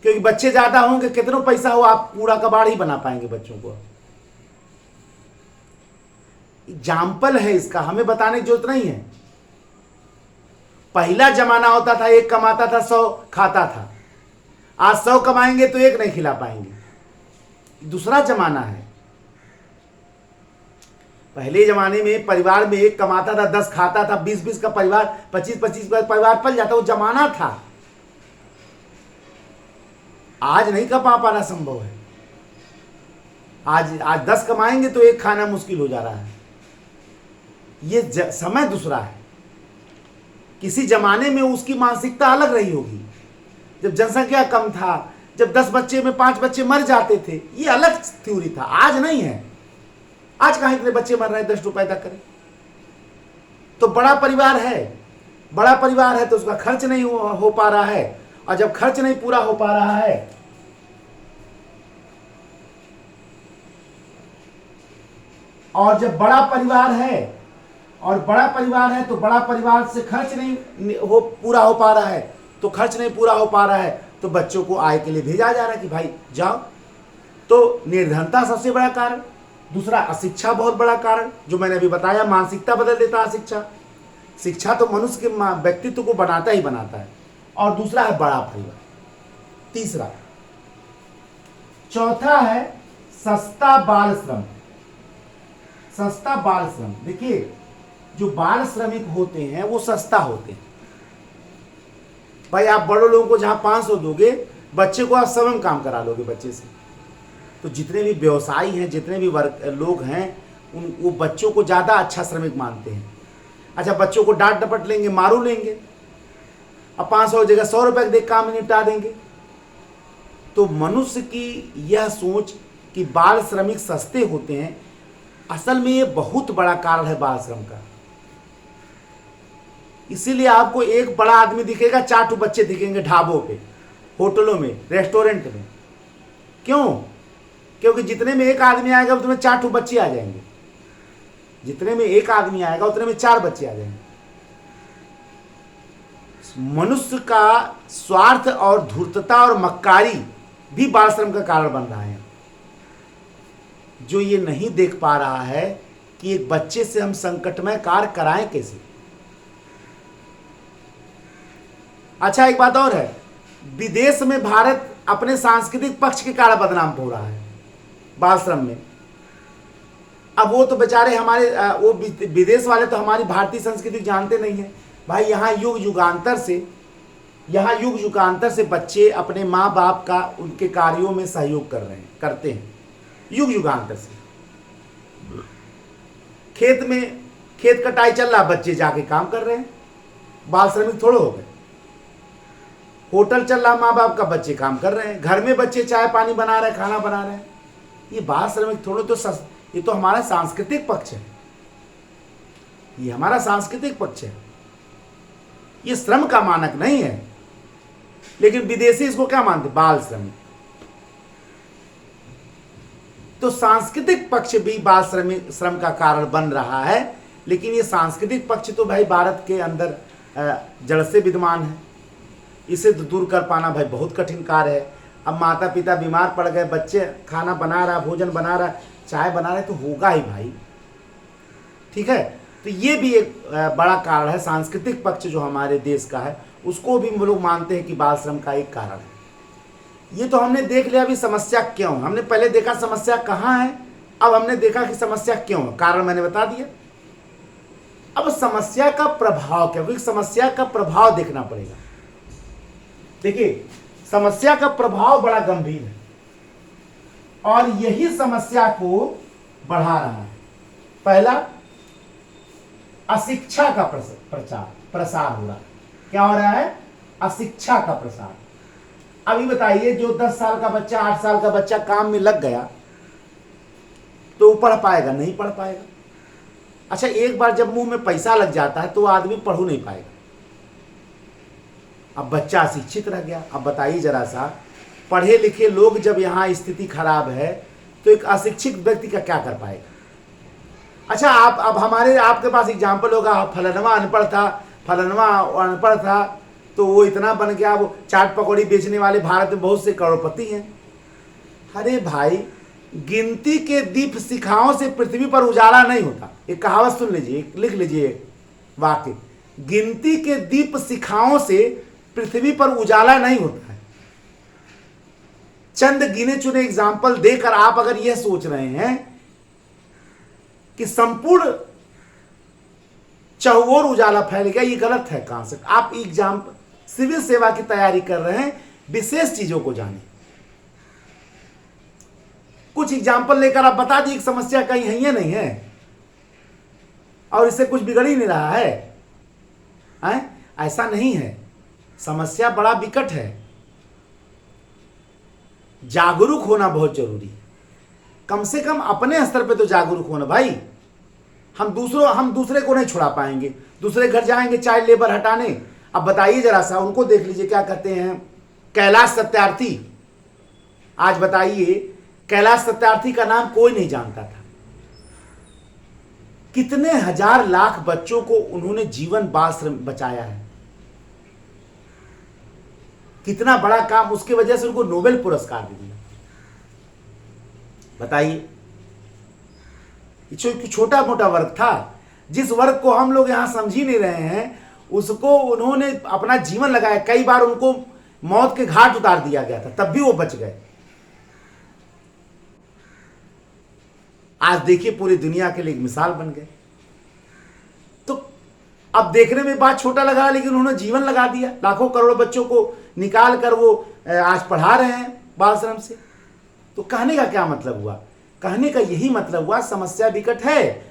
क्योंकि बच्चे ज्यादा होंगे, कितना पैसा हो आप कूड़ा कबाड़ ही बना पाएंगे बच्चों को। एग्जाम्पल है इसका, हमें बताने की जरूरत नहीं है। पहला जमाना होता था एक कमाता था 100 खाता था, आज 100 कमाएंगे तो एक नहीं खिला पाएंगे। दूसरा जमाना है। पहले जमाने में परिवार में एक कमाता था 10 खाता था, 20-20 का परिवार, 25-25 का परिवार पल जाता, वो जमाना था। आज नहीं कमा पाना संभव है। आज 10 कमाएंगे तो एक खाना मुश्किल हो जा रहा है। ये समय दूसरा है। किसी जमाने में उसकी मानसिकता अलग रही होगी, जब जनसंख्या कम था, जब 10 बच्चे में 5 बच्चे मर जाते थे, ये अलग थ्योरी था। आज नहीं है। आज कहाँ इतने बच्चे मर रहे हैं 10 रुपए पैदा करें। तो बड़ा परिवार है तो उसका खर्च नहीं हो पा रहा है, और जब खर्च नहीं पूरा हो पा रहा है और जब बड़ा परिवार है तो बड़ा परिवार से खर्च नहीं पूरा हो पा रहा है, तो खर्च नहीं पूरा हो पा रहा है तो बच्चों को आय के लिए भेजा जा रहा है कि भाई जाओ। तो निर्धनता सबसे बड़ा कारण। दूसरा अशिक्षा बहुत बड़ा कारण, जो मैंने अभी बताया, मानसिकता बदल देता है शिक्षा। शिक्षा तो मनुष्य के व्यक्तित्व को बनाता ही बनाता है। और दूसरा है बड़ा परिवार। तीसरा, चौथा है सस्ता बाल श्रम। सस्ता बाल श्रम, देखिए जो बाल श्रमिक होते हैं वो सस्ता होते हैं। भाई आप बड़े लोगों को जहां 500 दोगे, बच्चे को आप स्वयं काम करा लोगे बच्चे से। तो जितने भी व्यवसायी हैं, जितने भी लोग हैं, वो बच्चों को ज़्यादा अच्छा श्रमिक मानते हैं। अच्छा, बच्चों को डांट डपट लेंगे, मारू लेंगे, अब 500 जगह 100 रुपये देख काम निपटा देंगे। तो मनुष्य की यह सोच कि बाल श्रमिक सस्ते होते हैं, असल में ये बहुत बड़ा कारण है बाल श्रम का। इसीलिए आपको एक बड़ा आदमी दिखेगा, 4 बच्चे दिखेंगे ढाबों पे, होटलों में, रेस्टोरेंट में। क्यों? क्योंकि जितने में एक आदमी आएगा उतने में 4 बच्चे आ जाएंगे। जितने में एक आदमी आएगा उतने में 4 बच्चे आ जाएंगे। मनुष्य का स्वार्थ और धूर्तता और मक्कारी भी बाल श्रम का कारण बन रहा है, जो ये नहीं देख पा रहा है कि एक बच्चे से हम संकटमय कार्य कराएं कैसे। अच्छा, एक बात और है, विदेश में भारत अपने सांस्कृतिक पक्ष के कारण बदनाम हो रहा है बाल श्रम में। अब वो तो बेचारे हमारे वो विदेश वाले तो हमारी भारतीय संस्कृति जानते नहीं है भाई। यहाँ युग युगांतर से बच्चे अपने माँ बाप का उनके कार्यों में सहयोग करते हैं युग युगांतर से। खेत कटाई चल रहा, बच्चे जाके काम कर रहे हैं, बाल श्रमिक थोड़े हो गए। होटल चल रहा, माँ बाप का, बच्चे काम कर रहे हैं। घर में बच्चे चाय पानी बना रहे हैं, खाना बना रहे हैं। ये बाल श्रमिक थोड़े, तो ये तो हमारा सांस्कृतिक पक्ष है। ये हमारा सांस्कृतिक पक्ष है, ये श्रम का मानक नहीं है। लेकिन विदेशी इसको क्या मानते? बाल श्रमिक। तो सांस्कृतिक पक्ष भी बाल श्रम का कारण बन रहा है। लेकिन ये सांस्कृतिक पक्ष तो भाई भारत के अंदर जड़ से विद्यमान है। इसे दूर कर पाना भाई बहुत कठिन कार्य है। अब माता पिता बीमार पड़ गए, बच्चे खाना बना रहा, भोजन बना रहा, चाय बना रहे, तो होगा ही भाई। ठीक है, तो ये भी एक बड़ा कारण है। सांस्कृतिक पक्ष जो हमारे देश का है उसको भी लोग मानते हैं कि बाल श्रम का एक कारण है। ये तो हमने देख लिया अभी समस्या क्यों। हमने पहले देखा समस्या कहाँ है, अब हमने देखा कि समस्या क्यों है। कारण मैंने बता दिया। अब समस्या का प्रभाव क्या, क्योंकि समस्या का प्रभाव देखना पड़ेगा। देखिए, समस्या का प्रभाव बड़ा गंभीर है और यही समस्या को बढ़ा रहा है। पहला, अशिक्षा का प्रसार हो रहा है। क्या हो रहा है? अशिक्षा का प्रसार। अभी बताइए, जो 10 साल का बच्चा, 8 साल का बच्चा काम में लग गया तो वो पढ़ पाएगा? नहीं पढ़ पाएगा। अच्छा, एक बार जब मुंह में पैसा लग जाता है तो आदमी पढ़ नहीं पाएगा। अब बच्चा अशिक्षित रह गया। अब बताइए जरा सा, पढ़े लिखे लोग जब यहाँ स्थिति खराब है तो एक अशिक्षित व्यक्ति का क्या कर पाएगा? अच्छा, अब आपके पास एग्जाम्पल होगा, फलनवा अनपढ़ था तो वो इतना बन गया, वो चाट पकौड़ी बेचने वाले भारत में बहुत से करोड़पति हैं। अरे भाई, गिनती के दीप शिखाओं से पृथ्वी पर उजाला नहीं होता। एक कहावत सुन लीजिए, लिख लीजिए वाक्य, गिनती के दीप शिखाओं से पृथ्वी पर उजाला नहीं होता है। चंद गिने चुने एग्जाम्पल देकर आप अगर यह सोच रहे हैं कि संपूर्ण चहुओर उजाला फैल गया, ये गलत है कॉन्सेप्ट। आप एग्जाम सिविल सेवा की तैयारी कर रहे हैं, विशेष चीजों को जाने। कुछ एग्जाम्पल लेकर आप बता दिए समस्या कहीं है या नहीं है, और इससे कुछ बिगड़ ही नहीं रहा है, ऐसा नहीं है। समस्या बड़ा विकट है, जागरूक होना बहुत जरूरी है। कम से कम अपने स्तर पे तो जागरूक होना भाई। हम दूसरे को नहीं छुड़ा पाएंगे, दूसरे घर जाएंगे चाइल्ड लेबर हटाने। अब बताइए जरा सा, उनको देख लीजिए क्या कहते हैं, कैलाश सत्यार्थी। आज बताइए, कैलाश सत्यार्थी का नाम कोई नहीं जानता था। कितने हजार लाख बच्चों को उन्होंने जीवन बाल श्रम बचाया है, कितना बड़ा काम, उसके वजह से उनको नोबेल पुरस्कार भी मिला। बताइए, छोटा मोटा वर्ग था, जिस वर्ग को हम लोग यहां समझ ही नहीं रहे हैं, उसको उन्होंने अपना जीवन लगाया। कई बार उनको मौत के घाट उतार दिया गया था, तब भी वो बच गए। आज देखिए, पूरी दुनिया के लिए एक मिसाल बन गए। तो अब देखने में बात छोटा लगा, लेकिन उन्होंने जीवन लगा दिया। लाखों करोड़ों बच्चों को निकाल कर वो आज पढ़ा रहे हैं बाल श्रम से। तो कहने का क्या मतलब हुआ? कहने का यही मतलब हुआ, समस्या विकट है,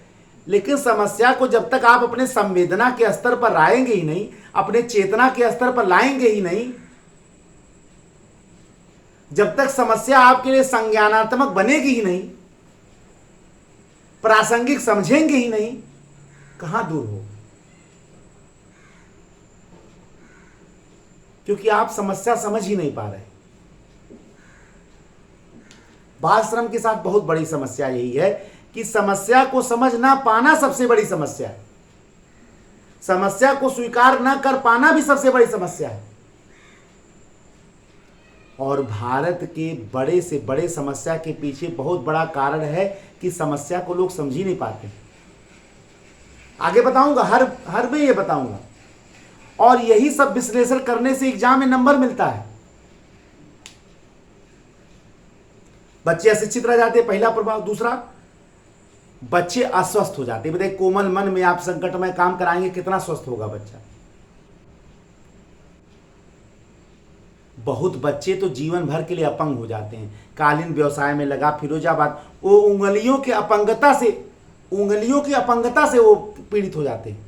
लेकिन समस्या को जब तक आप अपने संवेदना के स्तर पर लाएंगे ही नहीं, अपने चेतना के स्तर पर लाएंगे ही नहीं, जब तक समस्या आपके लिए संज्ञानात्मक बनेगी ही नहीं, प्रासंगिक समझेंगे ही नहीं, कहां दूर हो? क्योंकि आप समस्या समझ ही नहीं पा रहे। बाल श्रम के साथ बहुत बड़ी समस्या यही है कि समस्या को समझ ना पाना सबसे बड़ी समस्या है। समस्या को स्वीकार ना कर पाना भी सबसे बड़ी समस्या है। और भारत के बड़े से बड़े समस्या के पीछे बहुत बड़ा कारण है कि समस्या को लोग समझ ही नहीं पाते। आगे बताऊंगा, हर में ये बताऊंगा। और यही सब विश्लेषण करने से एग्जाम में नंबर मिलता है। बच्चे अशिक्षित रह जाते हैं, पहला प्रभाव। दूसरा, बच्चे अस्वस्थ हो जाते हैं। बताइए, कोमल मन में आप संकटमय काम कराएंगे, कितना स्वस्थ होगा बच्चा? बहुत बच्चे तो जीवन भर के लिए अपंग हो जाते हैं। कालीन व्यवसाय में लगा फिरोजाबाद, वो उंगलियों की अपंगता से वो पीड़ित हो जाते हैं।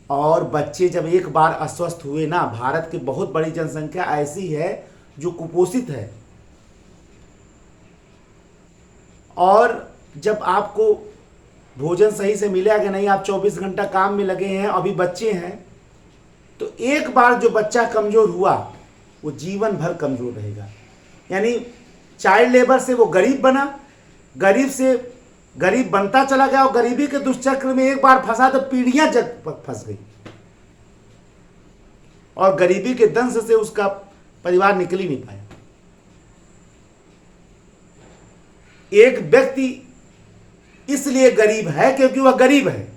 और बच्चे जब एक बार अस्वस्थ हुए ना, भारत की बहुत बड़ी जनसंख्या ऐसी है जो कुपोषित है। और जब आपको भोजन सही से मिलेगा नहीं, आप 24 घंटा काम में लगे हैं, अभी बच्चे हैं, तो एक बार जो बच्चा कमजोर हुआ वो जीवन भर कमजोर रहेगा। यानी चाइल्ड लेबर से वो गरीब बना, गरीब से गरीब बनता चला गया, और गरीबी के दुष्चक्र में एक बार फंसा तो पीढ़ियां जग फंस गई, और गरीबी के दंश से उसका परिवार निकल ही नहीं पाया। एक व्यक्ति इसलिए गरीब है क्योंकि वह गरीब है।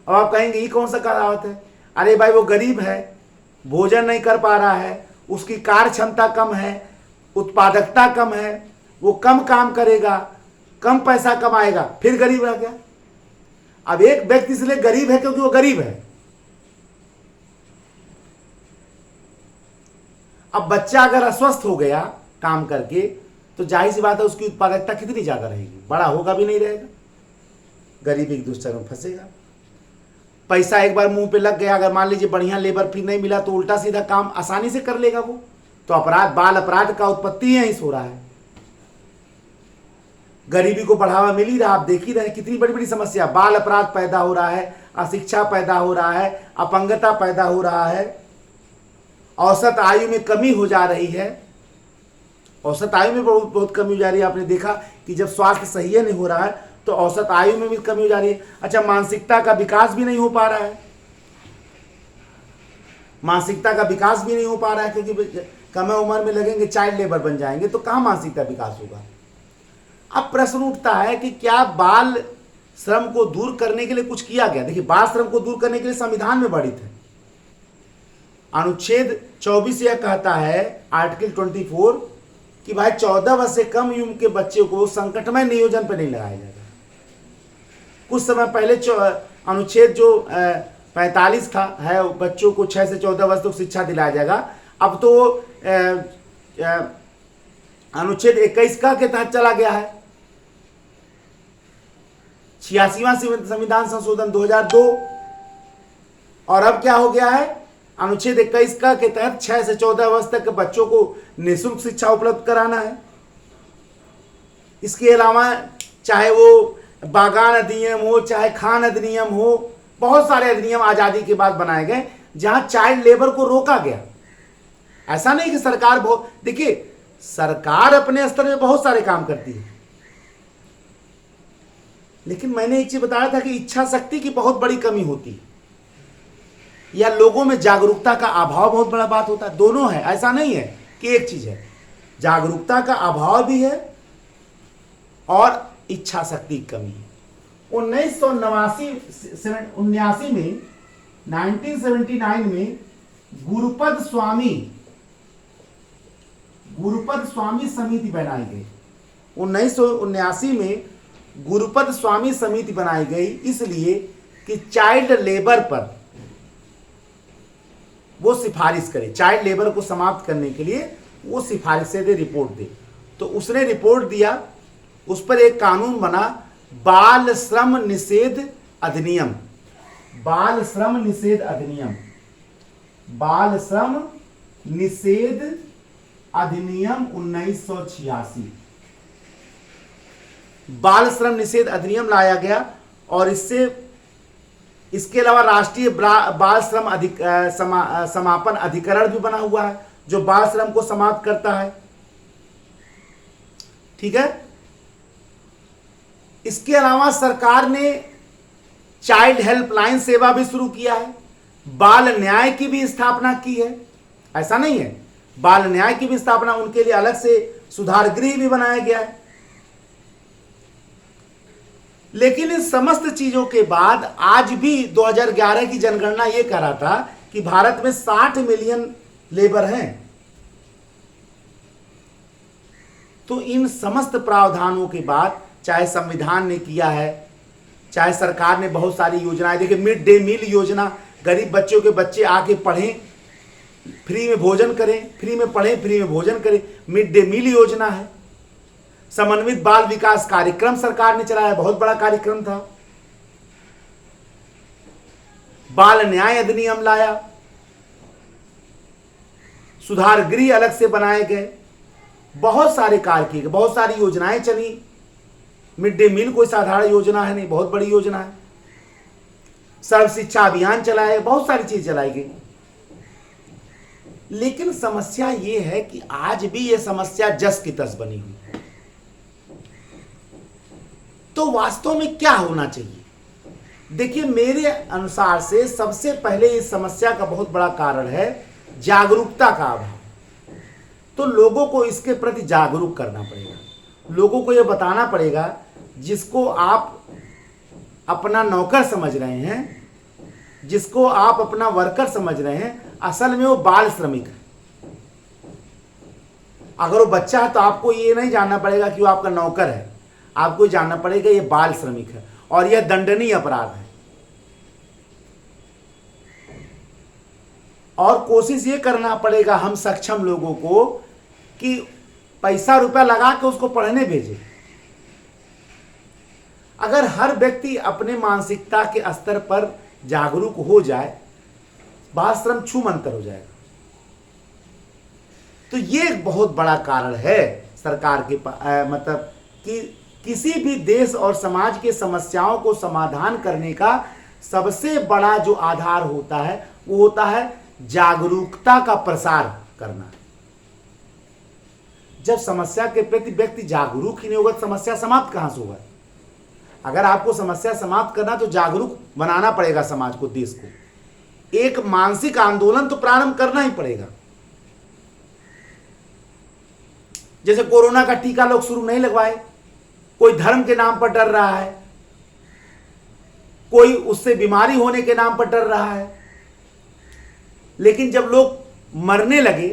अब आप कहेंगे ये कौन सा कहावत है? अरे भाई, वो गरीब है, भोजन नहीं कर पा रहा है, उसकी कार्य क्षमता कम है, उत्पादकता कम है, वो कम काम करेगा, कम पैसा कमाएगा, फिर गरीब रह गया। अब एक व्यक्ति इसलिए गरीब है क्योंकि वो गरीब है। अब बच्चा अगर अस्वस्थ हो गया काम करके, तो जाहिर सी बात है उसकी उत्पादकता कितनी ज्यादा रहेगी? बड़ा होगा भी नहीं रहेगा, गरीबी के दुष्चक्र में फंसेगा। पैसा एक बार मुंह पे लग गया, अगर मान लीजिए बढ़िया लेबर फिर नहीं मिला, तो उल्टा सीधा काम आसानी से कर लेगा वो। तो बाल अपराध का उत्पत्ति यहीं से हो रहा है। गरीबी को बढ़ावा मिल ही रहा, आप देख ही रहे कितनी बड़ी बड़ी समस्या। बाल अपराध पैदा हो रहा है, अशिक्षा पैदा हो रहा है, अपंगता पैदा हो रहा है, औसत आयु में कमी हो जा रही है। औसत आयु में बहुत कमी हो जा रही है। आपने देखा कि जब स्वास्थ्य सही नहीं हो रहा है तो औसत आयु में भी कमी हो जा रही है। अच्छा, मानसिकता का विकास भी नहीं हो पा रहा है, मानसिकता का विकास भी नहीं हो पा रहा है, क्योंकि कम उम्र में लगेंगे चाइल्ड लेबर बन जाएंगे, तो कहाँ मानसिकता विकास होगा? अब प्रश्न उठता है कि क्या बाल श्रम को दूर करने के लिए कुछ किया गया? देखिए, बाल श्रम को दूर करने के लिए संविधान में वर्णित है। अनुच्छेद 24 यह कहता है, आर्टिकल 24, कि भाई 14 वर्ष से कम उम्र के बच्चे को संकटमय नियोजन पर नहीं लगाया जाएगा। कुछ समय पहले अनुच्छेद जो 45 था है, बच्चों को 6 से 14 वर्ष तक शिक्षा दिलाया जाएगा। अब तो अनुच्छेद 21 का के तहत चला गया है। 86वां संविधान संशोधन 2002। और अब क्या हो गया है, अनुच्छेद 21 का के तहत 6 से 14 वर्ष तक के बच्चों को निःशुल्क शिक्षा उपलब्ध कराना है। इसके अलावा चाहे वो बागान अधिनियम हो, चाहे खान अधिनियम हो, बहुत सारे अधिनियम आजादी के बाद बनाए गए जहां चाइल्ड लेबर को रोका गया। ऐसा नहीं कि सरकार बहुत, देखिए सरकार अपने स्तर में बहुत सारे काम करती है, लेकिन मैंने एक चीज बताया था कि इच्छा शक्ति की बहुत बड़ी कमी होती है या लोगों में जागरूकता का अभाव बहुत बड़ा बात होता है। दोनों है, ऐसा नहीं है कि एक चीज है, जागरूकता का अभाव भी है और इच्छा शक्ति की कमी है। 1979 में 1979 में गुरुपद स्वामी समिति बनाई गई। 1979 में गुरुपद स्वामी समिति बनाई गई इसलिए कि चाइल्ड लेबर पर वो सिफारिश करे, चाइल्ड लेबर को समाप्त करने के लिए वो सिफारिशें दे, रिपोर्ट दे। तो उसने रिपोर्ट दिया, उस पर एक कानून बना, बाल श्रम निषेध अधिनियम। बाल श्रम निषेध अधिनियम, बाल श्रम निषेध अधिनियम 1986। बाल श्रम निषेध अधिनियम लाया गया और इसके अलावा राष्ट्रीय बाल श्रम समापन अधिकरण भी बना हुआ है जो बाल श्रम को समाप्त करता है। ठीक है। इसके अलावा सरकार ने चाइल्ड हेल्पलाइन सेवा भी शुरू किया है, बाल न्याय की भी स्थापना की है। ऐसा नहीं है, बाल न्याय की भी स्थापना, उनके लिए अलग से सुधार गृह भी बनाया गया है। लेकिन इन समस्त चीजों के बाद आज भी 2011 की जनगणना यह कह रहा था कि भारत में 60 मिलियन लेबर हैं। तो इन समस्त प्रावधानों के बाद चाहे संविधान ने किया है, चाहे सरकार ने बहुत सारी योजनाएं, देखिए मिड डे मील योजना, गरीब बच्चों के बच्चे आके पढ़ें, फ्री में भोजन करें, फ्री में पढ़ें, फ्री में भोजन करें, मिड डे मील योजना है। समन्वित बाल विकास कार्यक्रम सरकार ने चलाया, बहुत बड़ा कार्यक्रम था। बाल न्याय अधिनियम लाया, सुधार गृह अलग से बनाए गए, बहुत सारे कार्य किए गए, बहुत सारी योजनाएं चली। मिड डे मील कोई साधारण योजना है नहीं, बहुत बड़ी योजना है। सर्व शिक्षा अभियान चलाया, बहुत सारी चीज चलाई गई। लेकिन समस्या यह है कि आज भी यह समस्या जस की तस बनी हुई है। तो वास्तव में क्या होना चाहिए? देखिए मेरे अनुसार से सबसे पहले इस समस्या का बहुत बड़ा कारण है जागरूकता का अभाव। तो लोगों को इसके प्रति जागरूक करना पड़ेगा, लोगों को यह बताना पड़ेगा जिसको आप अपना नौकर समझ रहे हैं, जिसको आप अपना वर्कर समझ रहे हैं, असल में वो बाल श्रमिक है। अगर वो बच्चा है तो आपको ये नहीं जानना पड़ेगा कि वो आपका नौकर है, आपको जानना पड़ेगा ये बाल श्रमिक है और यह दंडनीय अपराध है। और कोशिश ये करना पड़ेगा हम सक्षम लोगों को कि पैसा रुपया लगा के उसको पढ़ने भेजें। अगर हर व्यक्ति अपने मानसिकता के स्तर पर जागरूक हो जाए, बाल श्रम छूमंतर हो जाएगा। तो ये एक बहुत बड़ा कारण है सरकार के मतलब कि किसी भी देश और समाज के समस्याओं को समाधान करने का सबसे बड़ा जो आधार होता है वो होता है जागरूकता का प्रसार करना। जब समस्या के प्रति व्यक्ति जागरूक ही नहीं होगा तो समस्या समाप्त कहां से होगा? अगर आपको समस्या समाप्त करना तो जागरूक बनाना पड़ेगा समाज को, देश को। एक मानसिक आंदोलन तो प्रारंभ करना ही पड़ेगा। जैसे कोरोना का टीका लोग शुरू नहीं लगवाए, कोई धर्म के नाम पर डर रहा है, कोई उससे बीमारी होने के नाम पर डर रहा है। लेकिन जब लोग मरने लगे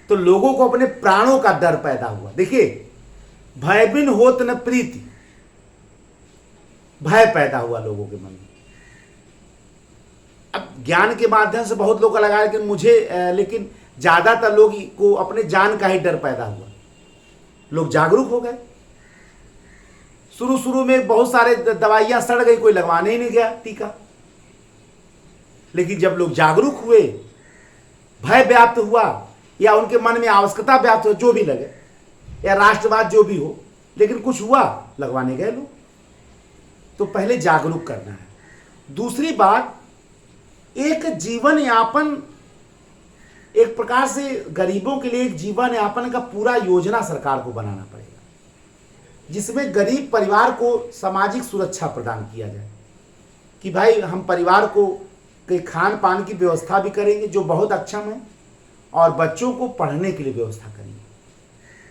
तो लोगों को अपने प्राणों का डर पैदा हुआ। देखिए भय बिन होत न प्रीति, भय पैदा हुआ लोगों के मन में। अब ज्ञान के माध्यम से बहुत लोग लगा लेकिन ज़्यादातर लोग को अपने जान का ही डर पैदा हुआ, लोग जागरूक हो गए। शुरू शुरू में बहुत सारे दवाइयां सड़ गई, कोई लगवाने ही नहीं गया टीका। लेकिन जब लोग जागरूक हुए, भय व्याप्त हुआ, या उनके मन में आवश्यकता व्याप्त हो, जो भी लगे, या राष्ट्रवाद जो भी हो, लेकिन कुछ हुआ, लगवाने गए लोग। तो पहले जागरूक करना है। दूसरी बात, एक जीवन यापन, एक प्रकार से गरीबों के लिए एक जीवन यापन का पूरा योजना सरकार को बनाना पड़ेगा, जिसमें गरीब परिवार को सामाजिक सुरक्षा प्रदान किया जाए कि भाई हम परिवार को के खान पान की व्यवस्था भी करेंगे जो बहुत अक्षम है, और बच्चों को पढ़ने के लिए व्यवस्था करेंगे।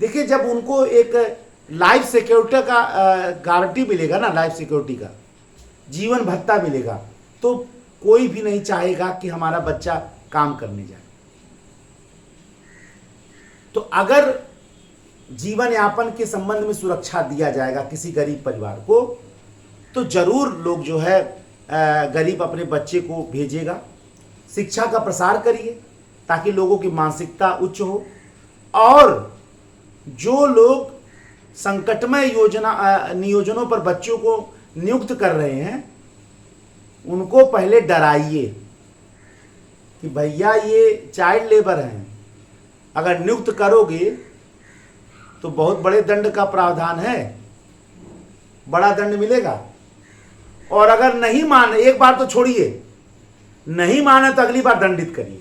देखिए, जब उनको एक लाइफ सिक्योरिटी का गारंटी मिलेगा ना, लाइफ सिक्योरिटी का जीवन भत्ता मिलेगा, तो कोई भी नहीं चाहेगा कि हमारा बच्चा काम करने जाए। तो अगर जीवन यापन के संबंध में सुरक्षा दिया जाएगा किसी गरीब परिवार को, तो जरूर लोग जो है गरीब अपने बच्चे को भेजेगा। शिक्षा का प्रसार करिए ताकि लोगों की मानसिकता उच्च हो, और जो लोग संकटमय नियोजनों पर बच्चों को नियुक्त कर रहे हैं, उनको पहले डराइए कि भैया ये चाइल्ड लेबर हैं, अगर नियुक्त करोगे तो बहुत बड़े दंड का प्रावधान है, बड़ा दंड मिलेगा। और अगर नहीं माने, एक बार तो छोड़िए, नहीं माने तो अगली बार दंडित करिए।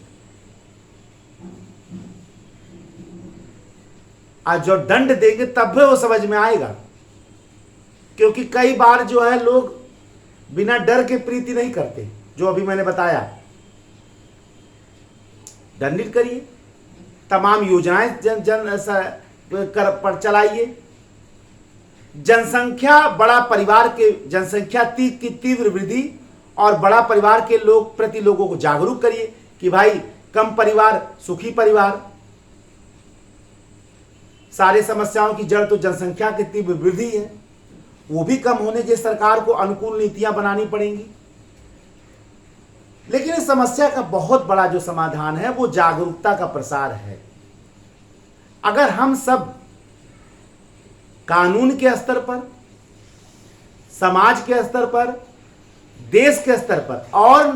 आज जो दंड देंगे तब भी वो समझ में आएगा, क्योंकि कई बार जो है लोग बिना डर के प्रीति नहीं करते, जो अभी मैंने बताया। दंडित करिए, तमाम योजनाएं पर चलाइए। जनसंख्या बड़ा परिवार के जनसंख्या की तीव्र वृद्धि और बड़ा परिवार के लोग प्रति लोगों को जागरूक करिए कि भाई कम परिवार सुखी परिवार। सारी समस्याओं की जड़ तो जनसंख्या की तीव्र वृद्धि है, वो भी कम होने के सरकार को अनुकूल नीतियां बनानी पड़ेंगी। लेकिन इस समस्या का बहुत बड़ा जो समाधान है वो जागरूकता का प्रसार है। अगर हम सब कानून के स्तर पर, समाज के स्तर पर, देश के स्तर पर और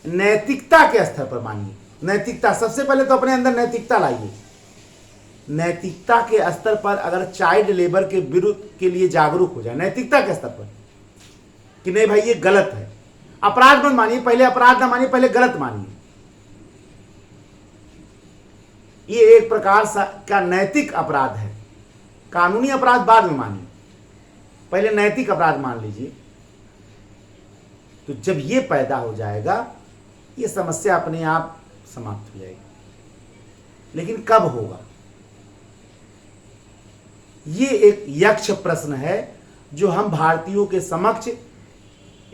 नैतिकता के स्तर पर, मानिए नैतिकता, सबसे पहले तो अपने अंदर नैतिकता लाइए। नैतिकता के स्तर पर अगर चाइल्ड लेबर के विरुद्ध के लिए जागरूक हो जाए, नैतिकता के स्तर पर कि नहीं भाई ये गलत है, अपराध मत मानिए, पहले अपराध ना मानिए, पहले गलत मानिए। ये एक प्रकार का नैतिक अपराध है, कानूनी अपराध बाद में मानिए, पहले नैतिक अपराध मान लीजिए। तो जब ये पैदा हो जाएगा, ये समस्या अपने आप समाप्त हो जाएगी। लेकिन कब होगा, ये एक यक्ष प्रश्न है जो हम भारतीयों के समक्ष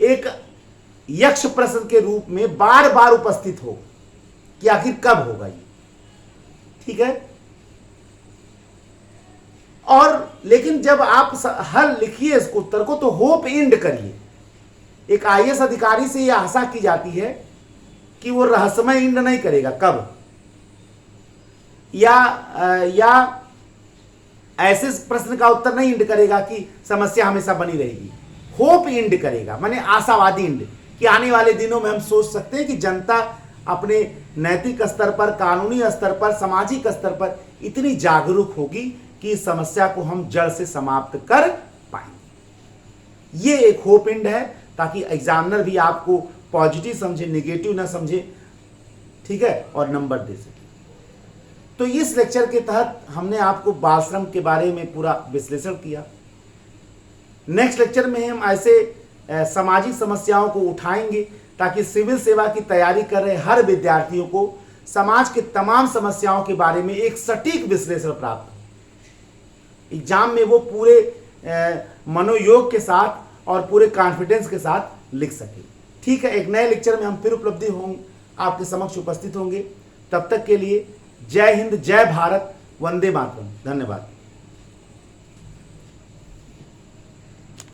एक यक्ष प्रश्न के रूप में बार बार उपस्थित हो कि आखिर कब होगा ये। ठीक है, और लेकिन जब आप हल लिखिए इसको, उत्तर को, तो होप इंड करिए। एक आईएएस अधिकारी से यह आशा की जाती है कि वो रहस्यमय इंड नहीं करेगा कब, या ऐसे प्रश्न का उत्तर नहीं इंड करेगा कि समस्या हमेशा बनी रहेगी। होप इंड करेगा, माने आशावादी इंड, कि आने वाले दिनों में हम सोच सकते हैं कि जनता अपने नैतिक स्तर पर, कानूनी स्तर पर, सामाजिक स्तर पर इतनी जागरूक होगी कि इस समस्या को हम जड़ से समाप्त कर पाएंगे। ये एक होप इंड है, ताकि एग्जामिनर भी आपको पॉजिटिव समझे, नेगेटिव ना समझे, ठीक है, और नंबर दे सके। तो इस लेक्चर के तहत हमने आपको बाल श्रम के बारे में पूरा विश्लेषण किया। नेक्स्ट लेक्चर में हम ऐसे सामाजिक समस्याओं को उठाएंगे ताकि सिविल सेवा की तैयारी कर रहे हर विद्यार्थियों को समाज के तमाम समस्याओं के बारे में एक सटीक विश्लेषण प्राप्त हो। एग्जाम में वो पूरे मनोयोग के साथ और पूरे कॉन्फिडेंस के साथ लिख सके। ठीक है, एक नए लेक्चर में हम फिर उपलब्धि होंगे, आपके समक्ष उपस्थित होंगे। तब तक के लिए जय हिंद, जय भारत, वंदे मातरम। धन्यवाद।